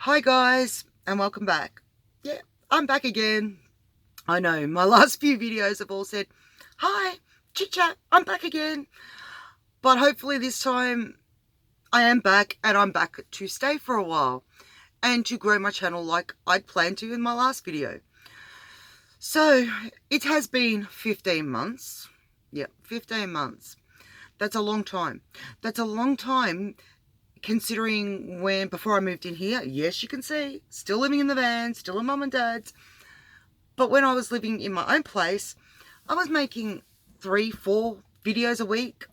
Hi guys, and welcome back. Yeah, I'm back again. I know, my last few videos have all said, hi, Chit-chat, I'm back again. But hopefully this time I am back, and I'm back to stay for a while and to grow my channel like I'd planned to in my last video. So, it has been 15 months. Yeah, 15 months. That's a long time. That's a long time considering before I moved in here. Yes, you can see, still living in the van, still at mum and dad's. But when I was living in my own place, I was making 3-4 videos a week.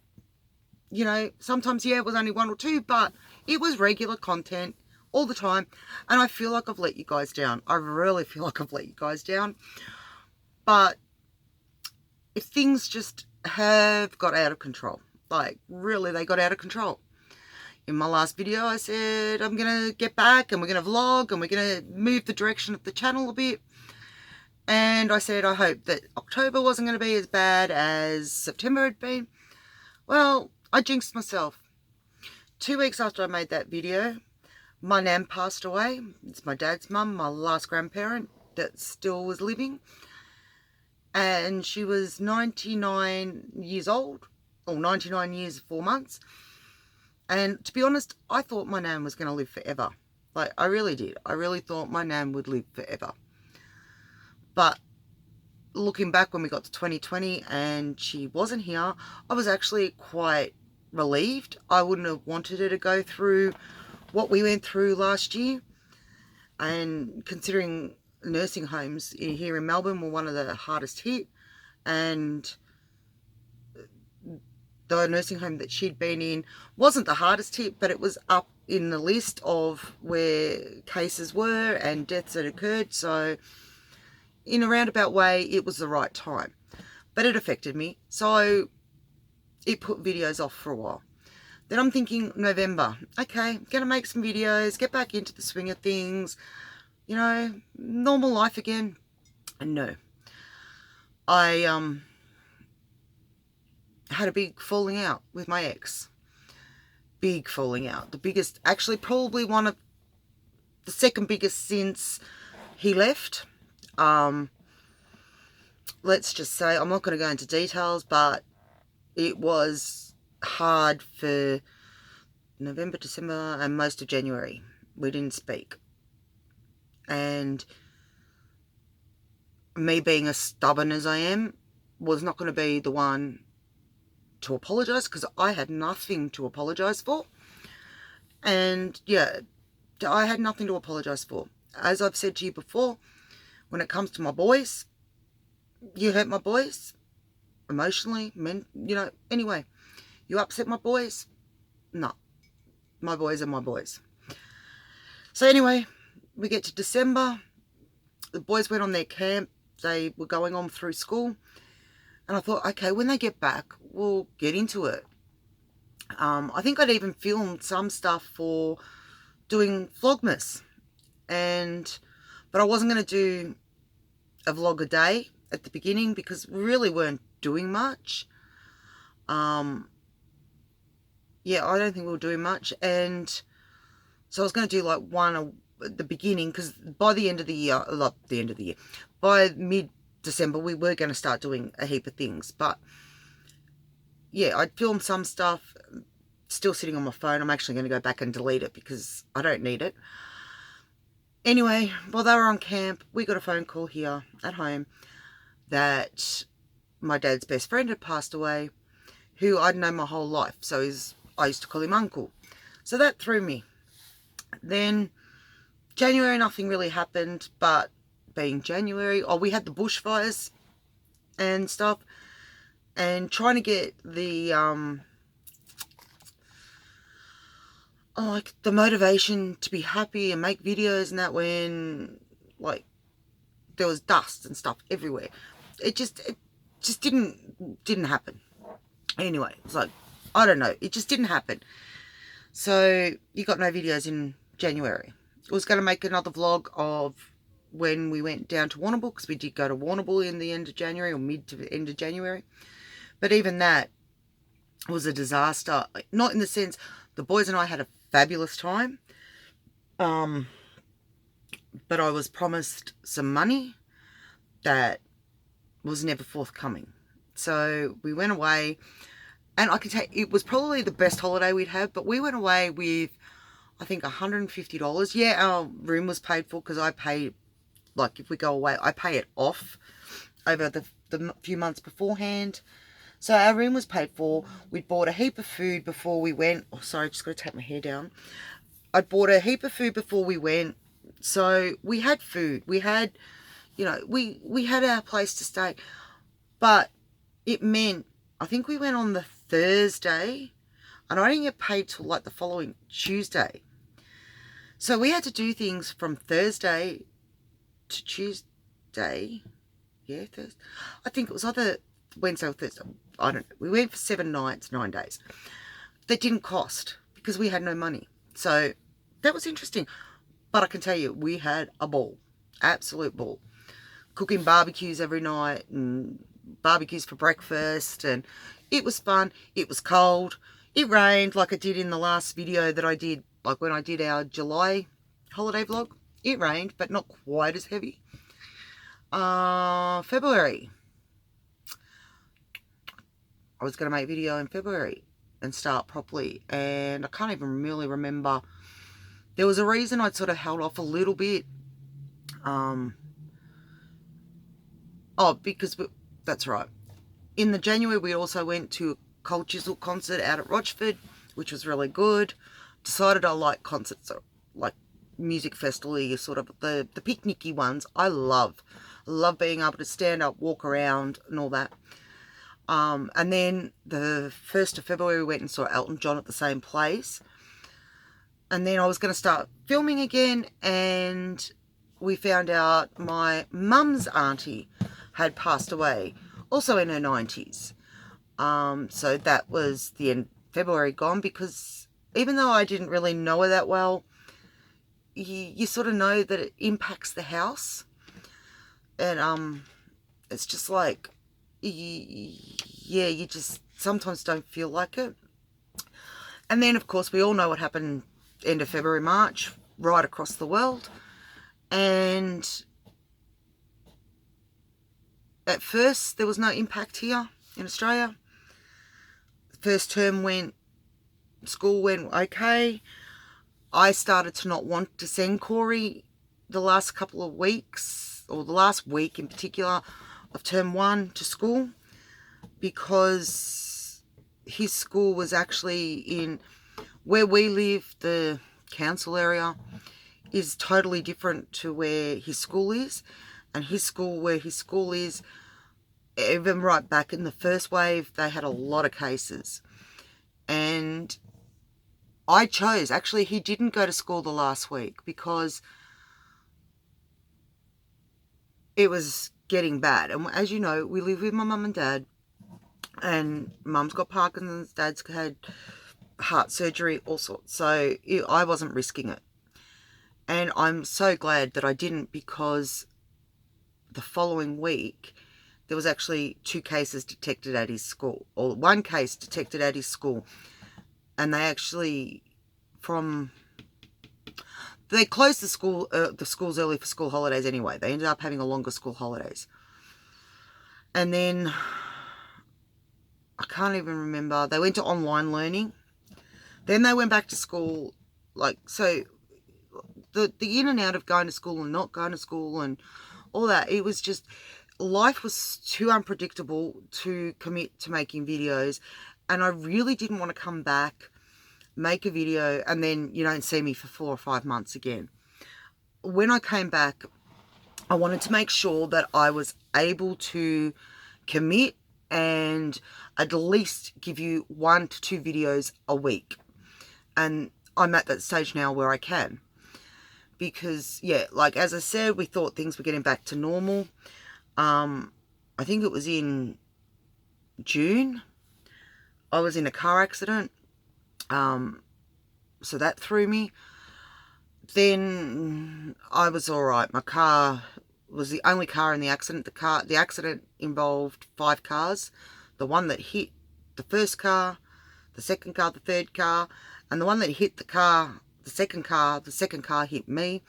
You know, sometimes, yeah, it was only 1 or 2, but it was regular content all the time. And I feel like I've let you guys down. I really feel like I've let you guys down. But if things just have got out of control, like really, they got out of control. In my last video, I said I'm going to get back and we're going to vlog and we're going to move the direction of the channel a bit. And I said I hope that October wasn't going to be as bad as September had been. Well, I jinxed myself. 2 weeks after I made that video, my nan passed away. It's my dad's mum, my last grandparent that still was living. And she was 99 years old, or 99 years 4 months. And to be honest, I thought my nan was going to live forever. Like, I really did. I really thought my nan would live forever. But looking back when we got to 2020 and she wasn't here, I was actually quite relieved. I wouldn't have wanted her to go through what we went through last year. And considering nursing homes here in Melbourne were one of the hardest hit, and the nursing home that she'd been in wasn't the hardest hit, but it was up in the list of where cases were and deaths had occurred. So in a roundabout way, it was the right time. But it affected me, so it put videos off for a while. Then I'm thinking November, okay, gonna make some videos, get back into the swing of things, you know, normal life again. And no, I had a big falling out with my ex. Big falling out. The biggest, actually probably one of the second biggest since he left. Let's just say, I'm not going to go into details, but it was hard for November, December, and most of January. We didn't speak. And me being as stubborn as I am, was not going to be the one to apologise, because I had nothing to apologise for. And yeah, I had nothing to apologise for. As I've said to you before, when it comes to my boys, you hurt my boys emotionally, anyway, you upset my boys. No, my boys are my boys. So anyway, we get to December. The boys went on their camp. They were going on through school. And I thought, okay, when they get back, we'll get into it. I think I'd even filmed some stuff for doing Vlogmas. But I wasn't going to do a vlog a day at the beginning because we really weren't doing much. Yeah, I don't think we were doing much. And so I was going to do like one at the beginning, because by the end of the year, by mid-December, we were going to start doing a heap of things. But yeah, I'd filmed some stuff, still sitting on my phone. I'm actually going to go back and delete it because I don't need it. Anyway, while they were on camp, we got a phone call here at home that my dad's best friend had passed away, who I'd known my whole life. So I used to call him Uncle. So that threw me. Then January, nothing really happened, but being January, we had the bushfires and stuff, and trying to get the like the motivation to be happy and make videos and that, when like there was dust and stuff everywhere. It just didn't happen. Anyway, it's like, I don't know, it just didn't happen. So you got no videos in January. I was going to make another vlog of when we went down to Warrnambool, because we did go to Warrnambool in the end of January, or mid to the end of January. But even that was a disaster. Not in the sense, the boys and I had a fabulous time. but I was promised some money that was never forthcoming. So we went away, and I can tell you, it was probably the best holiday we'd had, but we went away with, I think, $150. Yeah, our room was paid for because I pay, like if we go away, I pay it off over the few months beforehand. So our room was paid for. We'd bought a heap of food before we went. Oh, sorry, I just got to take my hair down. I'd bought a heap of food before we went. So we had food. We had, we had our place to stay. But it meant, I think we went on the Thursday, and I didn't get paid till like the following Tuesday. So we had to do things from Thursday to Tuesday. Yeah, Thursday. I think it was either Wednesday or Thursday. I don't know. We went for 7 nights, 9 days. That didn't cost because we had no money. So that was interesting. But I can tell you, we had a ball. Absolute ball. Cooking barbecues every night and barbecues for breakfast. And it was fun. It was cold. It rained like I did in the last video that I did, like when I did our July holiday vlog. It rained, but not quite as heavy. February. I was going to make a video in February and start properly, and I can't even really remember. There was a reason I'd sort of held off a little bit. Because that's right. In the January, we also went to a Cold Chisel concert out at Rochford, which was really good. Decided I like concerts, like music festival-y, sort of the picnicky ones. I love being able to stand up, walk around and all that. And then the 1st of February, we went and saw Elton John at the same place. And then I was going to start filming again, and we found out my mum's auntie had passed away, also in her 90s. So that was the end of February gone, because even though I didn't really know her that well, you sort of know that it impacts the house. And it's just like, yeah, you just sometimes don't feel like it. And then, of course, we all know what happened end of February, March, right across the world. And at first, there was no impact here in Australia. The first term school went okay. I started to not want to send Corey the last couple of weeks, or the last week in particular, of term 1 to school, because his school was actually in where we live. The council area is totally different to where his school is, and where his school is, even right back in the first wave, they had a lot of cases. And I chose, actually, he didn't go to school the last week because it was getting bad. And as you know, we live with my mum and dad, and mum's got Parkinson's, dad's had heart surgery, all sorts. So I wasn't risking it. And I'm so glad that I didn't, because the following week, there was actually 2 cases detected at his school, or 1 case detected at his school. And they actually, they closed the schools early for school holidays anyway. They ended up having a longer school holidays. And then, I can't even remember, they went to online learning. Then they went back to school, so the in and out of going to school and not going to school and all that, it was just, life was too unpredictable to commit to making videos. And I really didn't want to come back, make a video, and then you don't see me for 4 or 5 months again. When I came back, I wanted to make sure that I was able to commit and at least give you 1 to 2 videos a week. And I'm at that stage now where I can. Because, yeah, like as I said, we thought things were getting back to normal. I think it was in June. I was in a car accident. So that threw me. Then I was all right. My car was the only car in the accident. The accident involved 5 cars. The one that hit the first car, the second car, the third car, and the one that hit the second car hit me.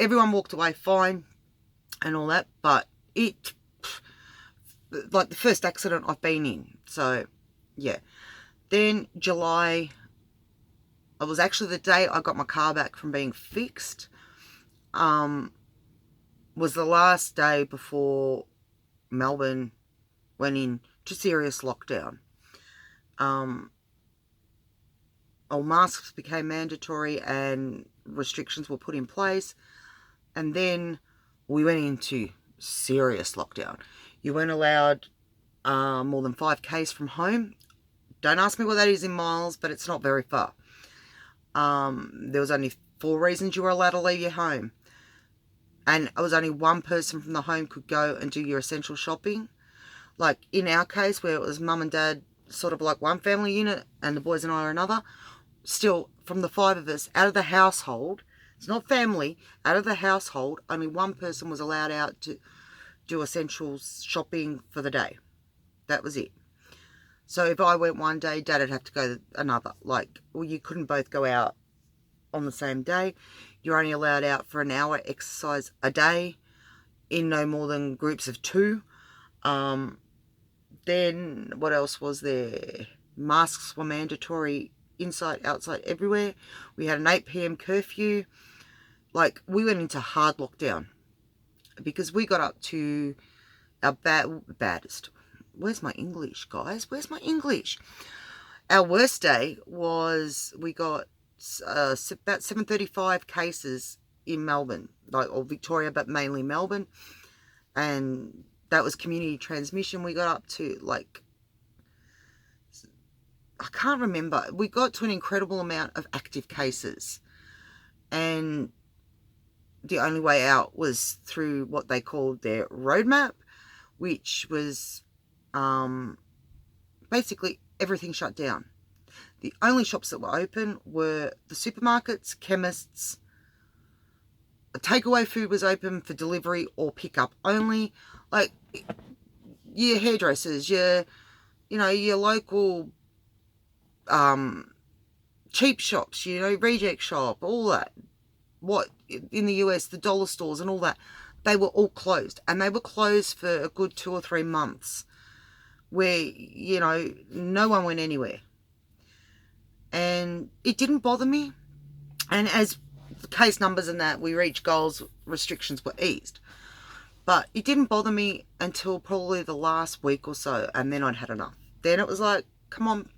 everyone walked away fine and all that, but it, like the first accident I've been in. So, yeah. Then July, it was actually the day I got my car back from being fixed, was the last day before Melbourne went into serious lockdown. All masks became mandatory and restrictions were put in place. And then we went into serious lockdown. You weren't allowed more than 5 k's from home. Don't ask me what that is in miles, but it's not very far. There was only 4 reasons you were allowed to leave your home. And it was only one person from the home could go and do your essential shopping. Like in our case, where it was mum and dad, sort of like one family unit, and the boys and I are another. Still, from the 5 of us, out of the household, it's not family, out of the household, only one person was allowed out to do essentials shopping for the day. That was it. So if I went one day, Dad would have to go another. Like, well, you couldn't both go out on the same day. You're only allowed out for an hour exercise a day in no more than groups of 2. Then what else was there? Masks were mandatory inside, outside, everywhere. We had an 8 p.m. curfew. Like, we went into hard lockdown because we got up to our baddest. Where's my English, guys? Where's my English? Our worst day was we got about 735 cases in Melbourne, like, or Victoria, but mainly Melbourne. And that was community transmission. We got up to, like, I can't remember. We got to an incredible amount of active cases. And the only way out was through what they called their roadmap, which was basically everything shut down. The only shops that were open were the supermarkets, chemists. Takeaway food was open for delivery or pickup only. Like, your hairdressers, your local cheap shops, reject shop, all that. What in the US, the dollar stores and all that, they were all closed, and they were closed for a good 2 or 3 months, where no one went anywhere, and it didn't bother me. And as the case numbers and that we reached goals, restrictions were eased, but it didn't bother me until probably the last week or so, and then I'd had enough. Then it was like, come on,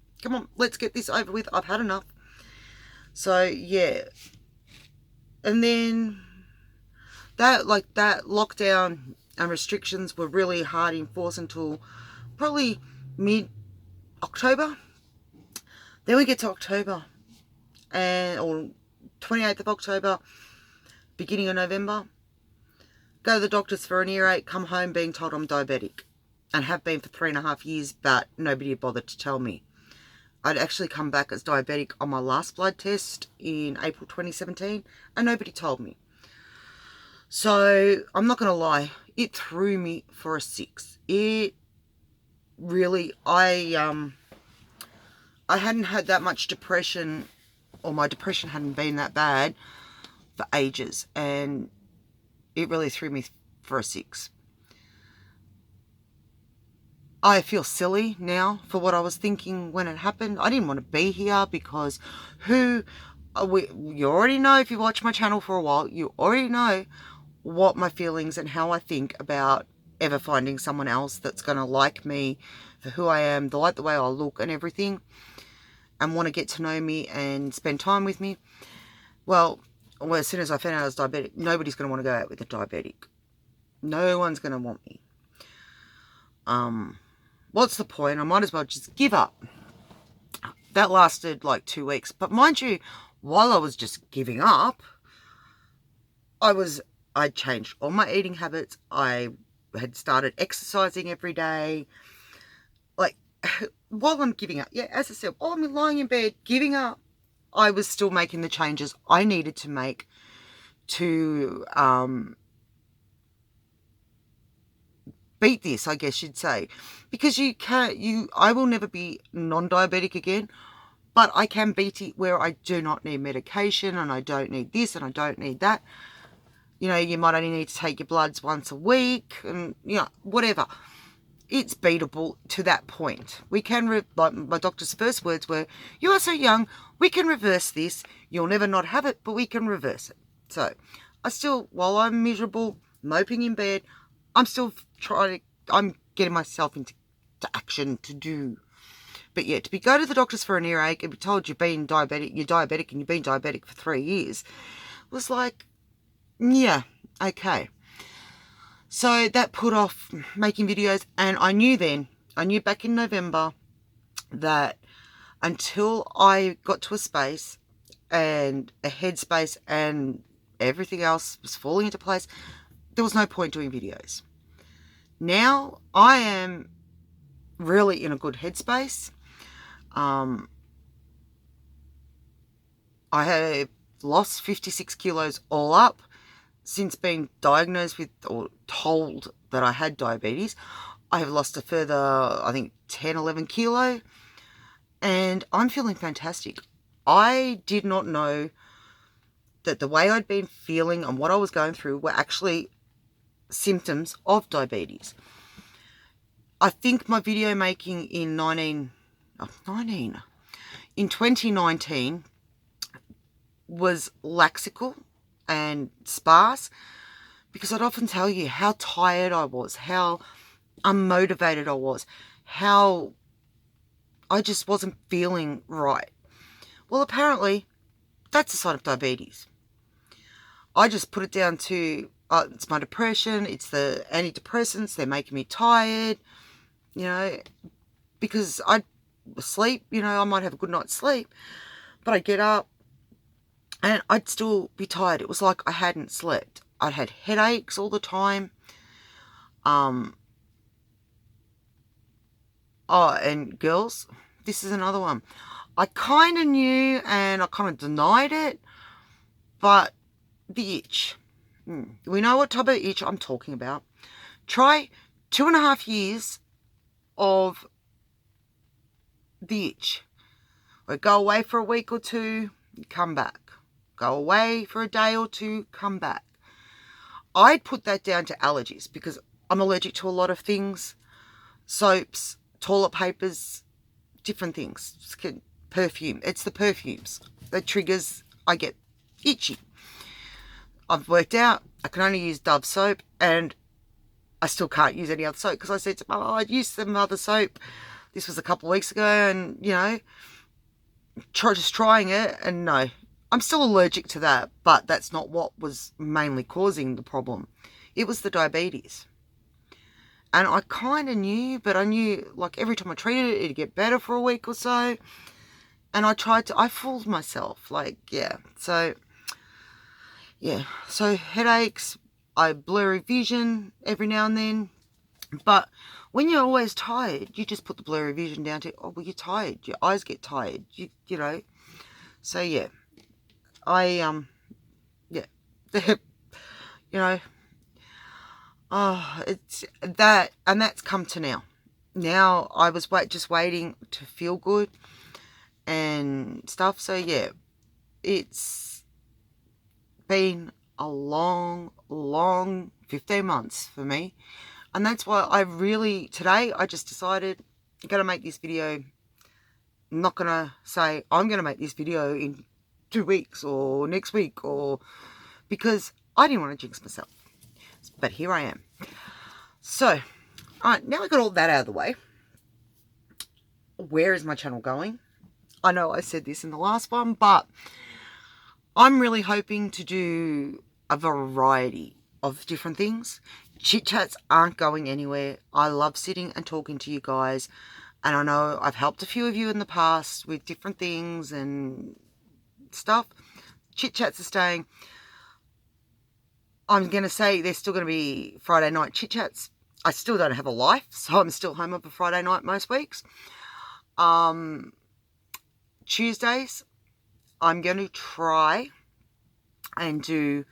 let's get this over with. I've had enough. So yeah. And then that lockdown and restrictions were really hard in force until probably mid-October. Then we get to October, or 28th of October, beginning of November. Go to the doctors for an earache, come home being told I'm diabetic, and have been for 3.5 years, but nobody had bothered to tell me. I'd actually come back as diabetic on my last blood test in April 2017, and nobody told me. So I'm not going to lie, it threw me for a 6. It really, I hadn't had that much depression, or my depression hadn't been that bad for ages, and it really threw me for a 6. I feel silly now for what I was thinking when it happened. I didn't want to be here because you already know, if you watch my channel for a while, you already know what my feelings and how I think about ever finding someone else that's going to like me for who I am, like the way I look and everything, and want to get to know me and spend time with me. Well, as soon as I found out I was diabetic, nobody's going to want to go out with a diabetic. No one's going to want me. What's the point? I might as well just give up. That lasted like 2 weeks. But mind you, while I was just giving up, I changed all my eating habits. I had started exercising every day. Like, while I'm giving up, yeah, as I said, while I'm lying in bed giving up, I was still making the changes I needed to make to beat this, I guess you'd say. Because I will never be non-diabetic again, but I can beat it where I do not need medication, and I don't need this, and I don't need that. you know, you might only need to take your bloods once a week and, you know, whatever. It's beatable to that point. We can, like my doctor's first words were, you are so young, we can reverse this. You'll never not have it, but we can reverse it. So I still, while I'm miserable, moping in bed, I'm still I'm getting myself into action to do. But yeah, go to the doctors for an earache and be told you're diabetic and you've been diabetic for 3 years was like, yeah, okay. So that put off making videos, and I knew back in November that until I got to a space and a headspace and everything else was falling into place, there was no point doing videos. Now I am really in a good headspace. I have lost 56 kilos all up since being diagnosed with or told that I had diabetes. I have lost a further, I think, 10, 11 kilo, and I'm feeling fantastic. I did not know that the way I'd been feeling and what I was going through were actually symptoms of diabetes. I think my video making in 2019 was laxical and sparse, because I'd often tell you how tired I was, how unmotivated I was, how I just wasn't feeling right. Well, apparently that's a sign of diabetes. I just put it down to it's my depression, it's the antidepressants, they're making me tired, you know, because I'd sleep, you know, I might have a good night's sleep, but I'd get up and I'd still be tired. It was like I hadn't slept. I'd had headaches all the time. Oh, and girls, this is another one. I kind of knew and I kind of denied it, but the itch. We know what type of itch I'm talking about. Try 2.5 years of the itch. Or go away for a week or two, come back. Go away for a day or two, come back. I'd put that down to allergies because I'm allergic to a lot of things. Soaps, toilet papers, different things. Perfume. It's the perfumes that triggers, I get itchy. I've worked out I can only use Dove soap, and I still can't use any other soap because I said to Mum, I'd use some other soap. This was a couple of weeks ago, and, you know, just trying it, and no. I'm still allergic to that, but that's not what was mainly causing the problem. It was the diabetes. And I kind of knew, but I knew, like, every time I treated it, it'd get better for a week or so. And I fooled myself, like, yeah. So, yeah. So, headaches, blurry vision every now and then. But when you're always tired, you just put the blurry vision down to, oh, well, you're tired. Your eyes get tired, you know. So, yeah. Yeah. You know, it's that, and that's come to now. Now I was just waiting to feel good and stuff. So yeah, it's been a long 15 months for me, and that's why today I just decided I'm gonna make this video. I'm not gonna say I'm gonna make this video in 2 weeks or next week, or because I didn't want to jinx myself. But here I am. So, alright, now I got all that out of the way. Where is my channel going? I know I said this in the last one, but I'm really hoping to do a variety of different things. Chit-chats aren't going anywhere. I love sitting and talking to you guys, and I know I've helped a few of you in the past with different things and stuff. Chit-chats are staying. I'm going to say there's still going to be Friday night chit-chats. I still don't have a life, so I'm still home up a Friday night most weeks. Tuesdays, I'm going to try and do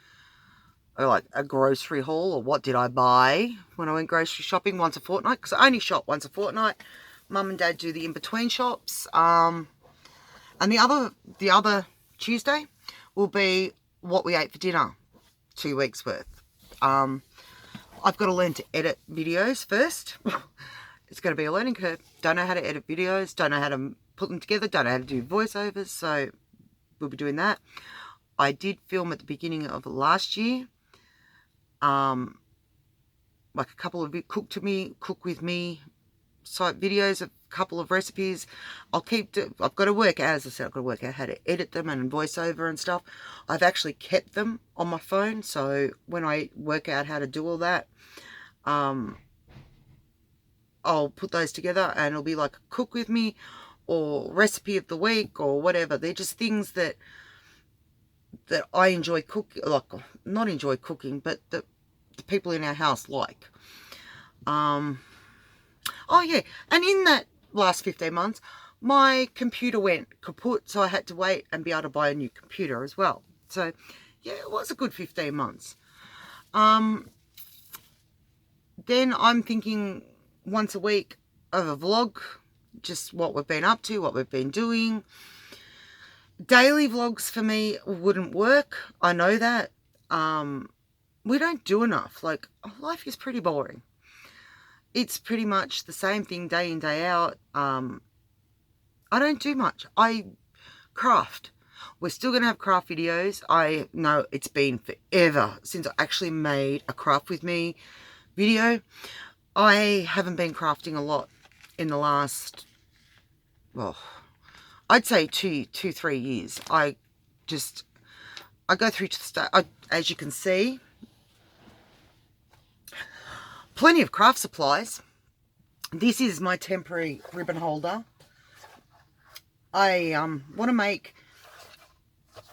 like a grocery haul, or what did I buy when I went grocery shopping once a fortnight, because I only shop once a fortnight. Mum and Dad do the in-between shops. And the other Tuesday will be what we ate for dinner. 2 weeks worth. I've got to learn to edit videos first. It's going to be a learning curve. Don't know how to edit videos, don't know how to put them together, don't know how to do voiceovers, so we'll be doing that. I did film at the beginning of last year, like a couple of cook with me site videos, a couple of recipes. I've got to work out, as I said, I've got to work out how to edit them and voiceover and stuff. I've actually kept them on my phone, so when I work out how to do all that, I'll put those together and it'll be like a cook with me or recipe of the week or whatever. They're just things that I enjoy cooking, like not enjoy cooking, but the people in our house like. Oh yeah, and in that last 15 months, my computer went kaput, so I had to wait and be able to buy a new computer as well. So yeah, it was a good 15 months. Then I'm thinking once a week of a vlog, just what we've been up to, what we've been doing. Daily vlogs for me wouldn't work. I know that. We don't do enough. Like, life is pretty boring. It's pretty much the same thing day in, day out. I don't do much. I craft. We're still going to have craft videos. I know it's been forever since I actually made a craft with me video. I haven't been crafting a lot in the last, well, I'd say 2-3 years. I go through stuff, as you can see, plenty of craft supplies. This is my temporary ribbon holder. I want to make,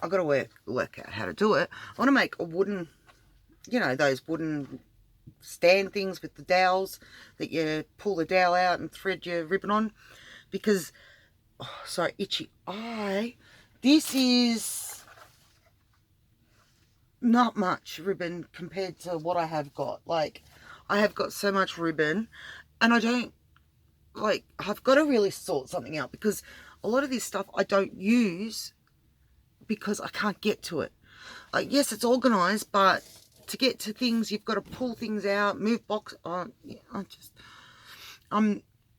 I've got to work out how to do it. I want to make a wooden, you know, those wooden stand things with the dowels that you pull the dowel out and thread your ribbon on, because sorry, itchy eye. This is not much ribbon compared to what I have got. Like, I have got so much ribbon and I don't, like, I've got to really sort something out, because a lot of this stuff I don't use because I can't get to it. Like, yes, it's organized, but to get to things, you've got to pull things out, move box on. Yeah,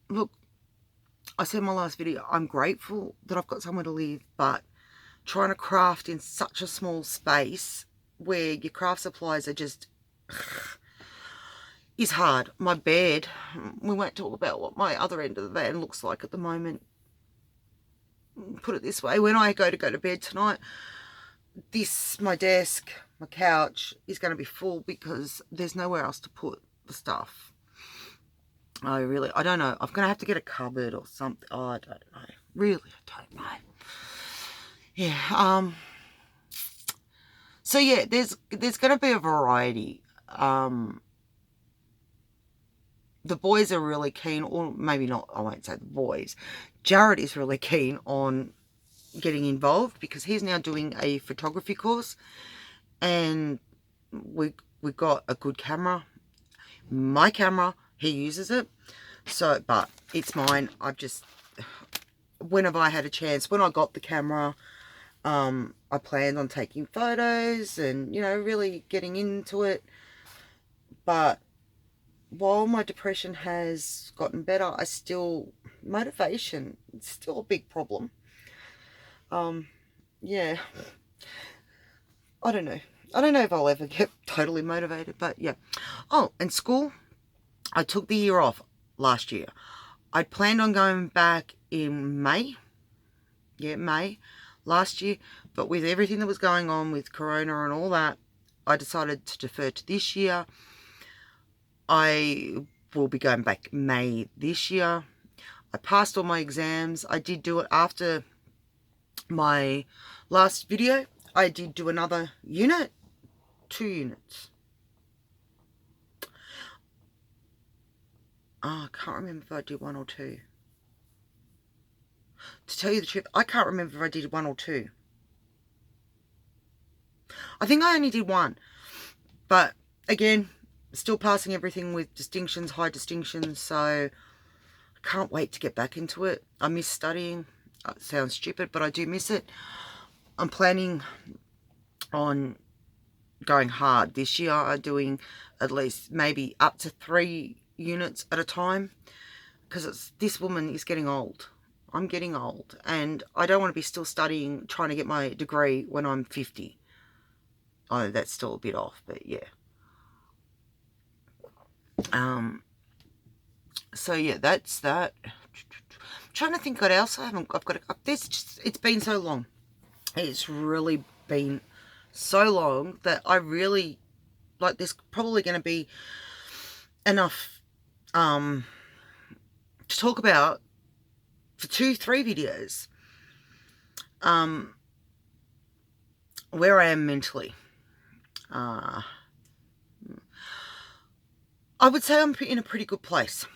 look, I said in my last video, I'm grateful that I've got somewhere to live, but trying to craft in such a small space where your craft supplies are just is hard. My bed, we won't talk about what my other end of the van looks like at the moment. Put it this way, when I go to bed tonight, my desk, my couch is going to be full because there's nowhere else to put the stuff. I don't know. I'm going to have to get a cupboard or something. Oh, I don't know. Really, I don't know. Yeah. So yeah, there's going to be a variety. The boys are really keen, or maybe not, I won't say the boys. Jared is really keen on getting involved because he's now doing a photography course, and we got a good camera. My camera, he uses it, so, but it's mine. Whenever I had a chance, when I got the camera, I planned on taking photos and, you know, really getting into it. But while my depression has gotten better, motivation, it's still a big problem. Yeah, I don't know if I'll ever get totally motivated, but yeah. Oh, and school, I took the year off last year. I planned on going back in May. Yeah, May last year, but with everything that was going on with Corona and all that, I decided to defer to this year. I will be going back May this year. I passed all my exams. I did do it after my last video. I did do another unit, 2 units. Oh, I can't remember if I did 1 or 2. To tell you the truth, I can't remember if I did 1 or 2. I think I only did 1. But again, still passing everything with distinctions, high distinctions, so I can't wait to get back into it. I miss studying. It sounds stupid, but I do miss it. I'm planning on going hard. This year I'm doing at least maybe up to 3 units at a time, because this woman is getting old. I'm getting old, and I don't want to be still studying, trying to get my degree when I'm 50. Oh, that's still a bit off, but yeah. So yeah, that's that. I'm trying to think what else I've got. This just, it's been so long. It's really been so long that I really, like, there's probably going to be enough to talk about for 2-3 videos. Where I am mentally. I would say I'm in a pretty good place.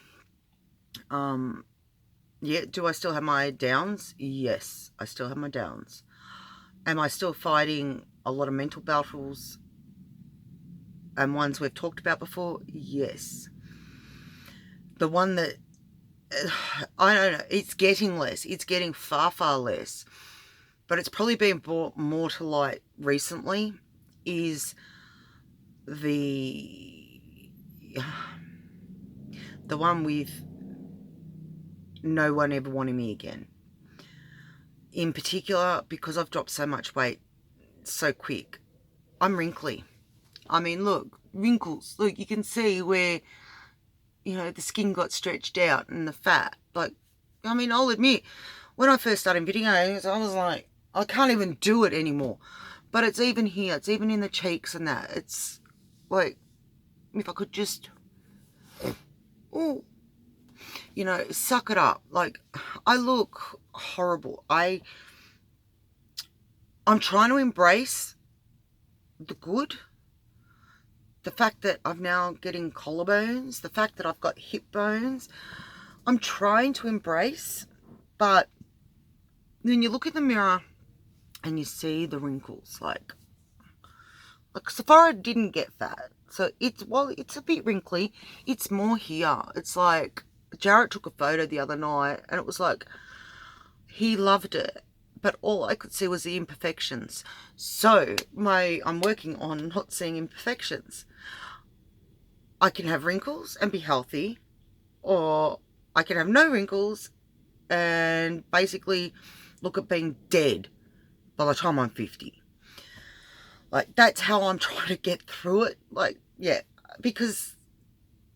Yeah, do I still have my downs? Yes, I still have my downs. Am I still fighting a lot of mental battles and ones we've talked about before? Yes. The one that, I don't know, it's getting less. It's getting far, far less. But it's probably been brought more to light recently, is the one with no one ever wanting me again. In particular, because I've dropped so much weight so quick, I'm wrinkly. I mean, look, wrinkles. Look, you can see where, you know, the skin got stretched out and the fat. Like, I mean, I'll admit, when I first started videos, I was like, I can't even do it anymore. But it's even here. It's even in the cheeks and that. It's like, if I could just, oh, you know, suck it up. Like, I look horrible. I'm trying to embrace the good. The fact that I'm now getting collarbones, the fact that I've got hip bones, I'm trying to embrace. But then you look in the mirror and you see the wrinkles. Like Sephora didn't get fat. So it's a bit wrinkly. It's more here. It's like, Jarrett took a photo the other night and it was like, he loved it, but all I could see was the imperfections. So I'm working on not seeing imperfections. I can have wrinkles and be healthy, or I can have no wrinkles and basically look at being dead by the time I'm 50. Like, that's how I'm trying to get through it. Like, yeah, because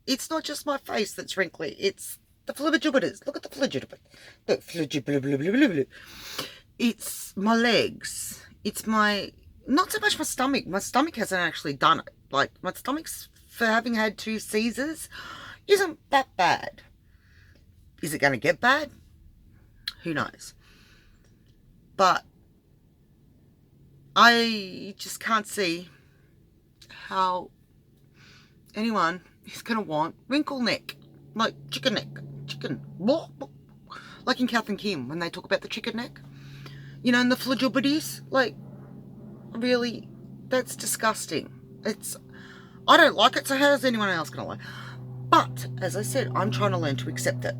it's not just my face that's wrinkly, it's the flibberjubiters. Look at the flibberjubiters. Look, flibberjubiters. It's my legs. It's not so much my stomach. My stomach hasn't actually done it. Like, my stomach's, for having had 2 Caesars, isn't that bad. Is it going to get bad? Who knows? But I just can't see how anyone is going to want wrinkle neck. Like chicken neck. Chicken. Like in Kath and Kim, when they talk about the chicken neck. You know, and the flajubities. Like, really, that's disgusting. I don't like it, so how's anyone else going to like it? But, as I said, I'm trying to learn to accept it.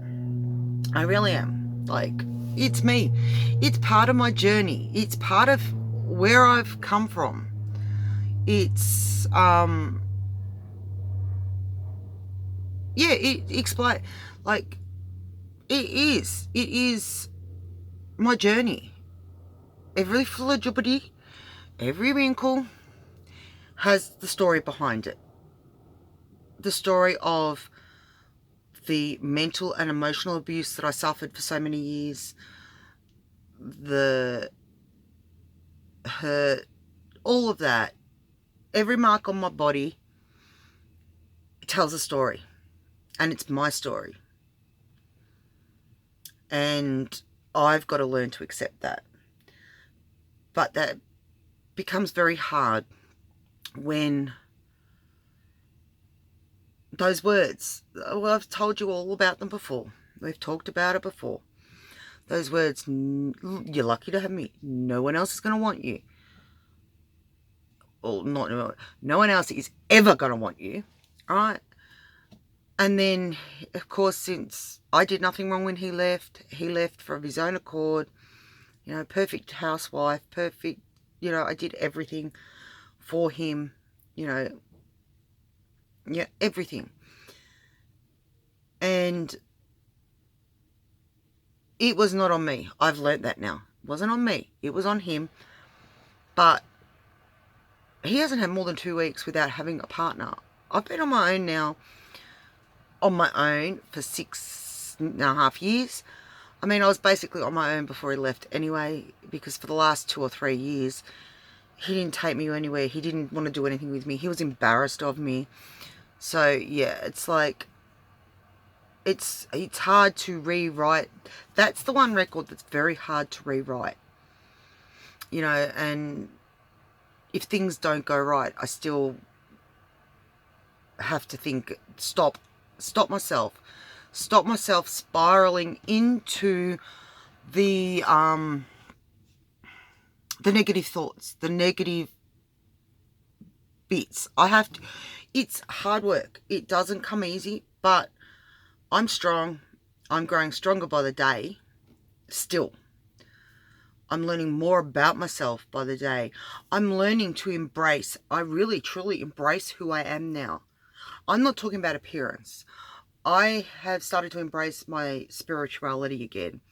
I really am. Like, it's me. It's part of my journey. It's part of where I've come from. It's, yeah, explain. Like, it is my journey. Every flibberjubity, every wrinkle has the story behind it. The story of the mental and emotional abuse that I suffered for so many years, the hurt, all of that. Every mark on my body tells a story, and it's my story. And I've got to learn to accept that. But that becomes very hard when those words, well, I've told you all about them before. We've talked about it before. Those words, you're lucky to have me. No one else is going to want you. Or no one else is ever going to want you. All right? And then, of course, since I did nothing wrong when he left of his own accord. You know, perfect housewife, perfect, you know, I did everything for him. you know, yeah, everything. And it was not on me. I've learnt that now. It wasn't on me. It was on him. But he hasn't had more than 2 weeks without having a partner. I've been on my own now, on my own for 6.5 years. I mean, I was basically on my own before he left anyway, because for the last 2 or 3 years, he didn't take me anywhere. He didn't want to do anything with me. He was embarrassed of me. So, yeah, it's like, it's hard to rewrite. That's the one record that's very hard to rewrite. You know, and if things don't go right, I still have to think, stop myself spiraling into the negative thoughts, the negative bits. It's hard work. It doesn't come easy, but I'm strong. I'm growing stronger by the day. Still, I'm learning more about myself by the day. I'm learning to embrace. I really, truly embrace who I am now. I'm not talking about appearance. I have started to embrace my spirituality again.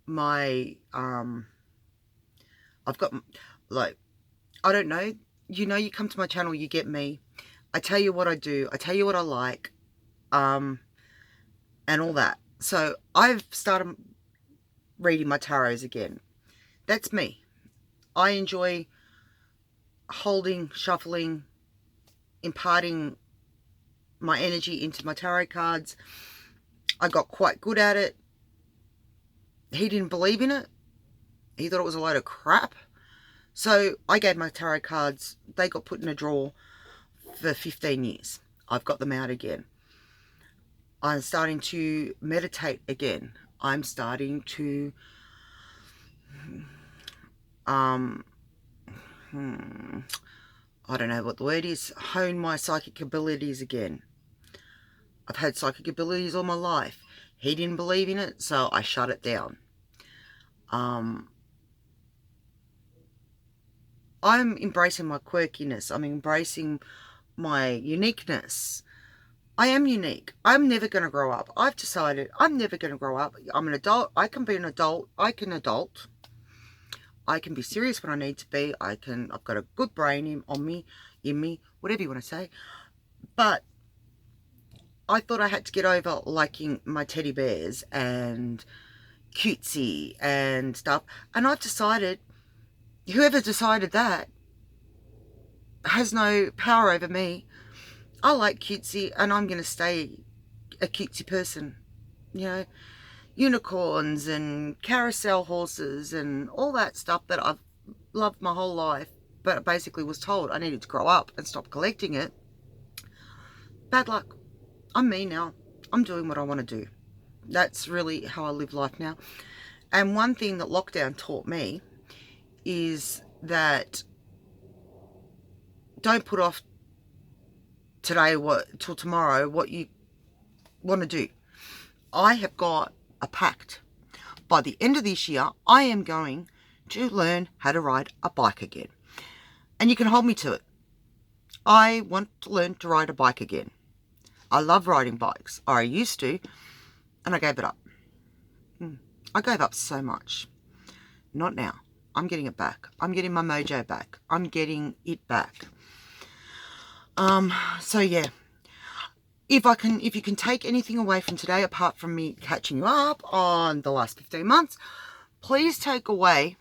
I've got, like, I don't know. You know, you come to my channel, you get me. I tell you what I do. I tell you what I like. And all that. So I've started reading my tarots again. That's me. I enjoy holding, shuffling, imparting my energy into my tarot cards. I got quite good at it. He didn't believe in it. He thought it was a load of crap. So I gave my tarot cards, they got put in a drawer for 15 years. I've got them out again. I'm starting to meditate again. I'm starting to I don't know what the word is, hone my psychic abilities again. I've had psychic abilities all my life. He didn't believe in it, so I shut it down. I'm embracing my quirkiness. I'm embracing my uniqueness. I am unique. I'm never going to grow up. I've decided I'm never going to grow up. I'm an adult. I can be an adult. I can adult. I can be serious when I need to be. I've got a good brain in me, whatever you want to say. But I thought I had to get over liking my teddy bears and cutesy and stuff. And I've decided, whoever decided that has no power over me. I like cutesy, and I'm going to stay a cutesy person. You know, unicorns and carousel horses and all that stuff that I've loved my whole life, but basically was told I needed to grow up and stop collecting it. Bad luck. I'm me now. I'm doing what I want to do. That's really how I live life now. And one thing that lockdown taught me is that don't put off today till tomorrow what you want to do. I have got a pact. By the end of this year, I am going to learn how to ride a bike again. And you can hold me to it. I want to learn to ride a bike again. I love riding bikes. I used to, and I gave it up. I gave up so much. Not now. I'm getting it back. I'm getting my mojo back. I'm getting it back. So yeah. If you can take anything away from today, apart from me catching you up on the last 15 months, please take away,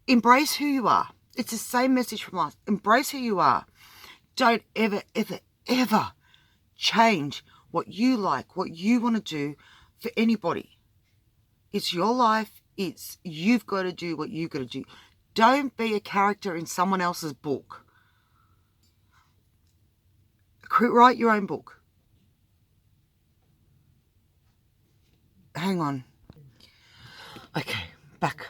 embrace who you are. It's the same message from us. Embrace who you are. Don't ever, ever, ever change what you like, what you want to do for anybody. It's your life. You've got to do what you've got to do. Don't be a character in someone else's book. Write your own book. Hang on. Okay, back.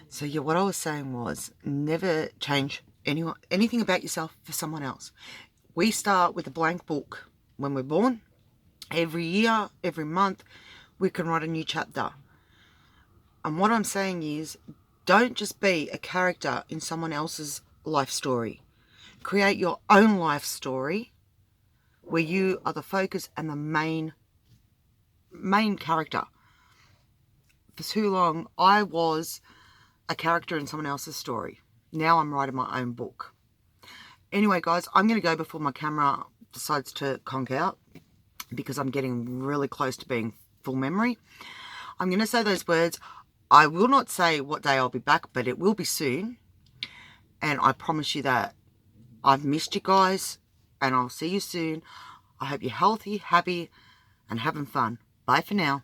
So yeah, what I was saying was never change anything about yourself for someone else. We start with a blank book when we're born. Every year, every month, we can write a new chapter. And what I'm saying is, don't just be a character in someone else's life story. Create your own life story where you are the focus and the main character. For too long, I was a character in someone else's story. Now I'm writing my own book. Anyway, guys, I'm going to go before my camera decides to conk out because I'm getting really close to being full memory. I'm going to say those words. I will not say what day I'll be back, but it will be soon. And I promise you that. I've missed you guys, and I'll see you soon. I hope you're healthy, happy, and having fun. Bye for now.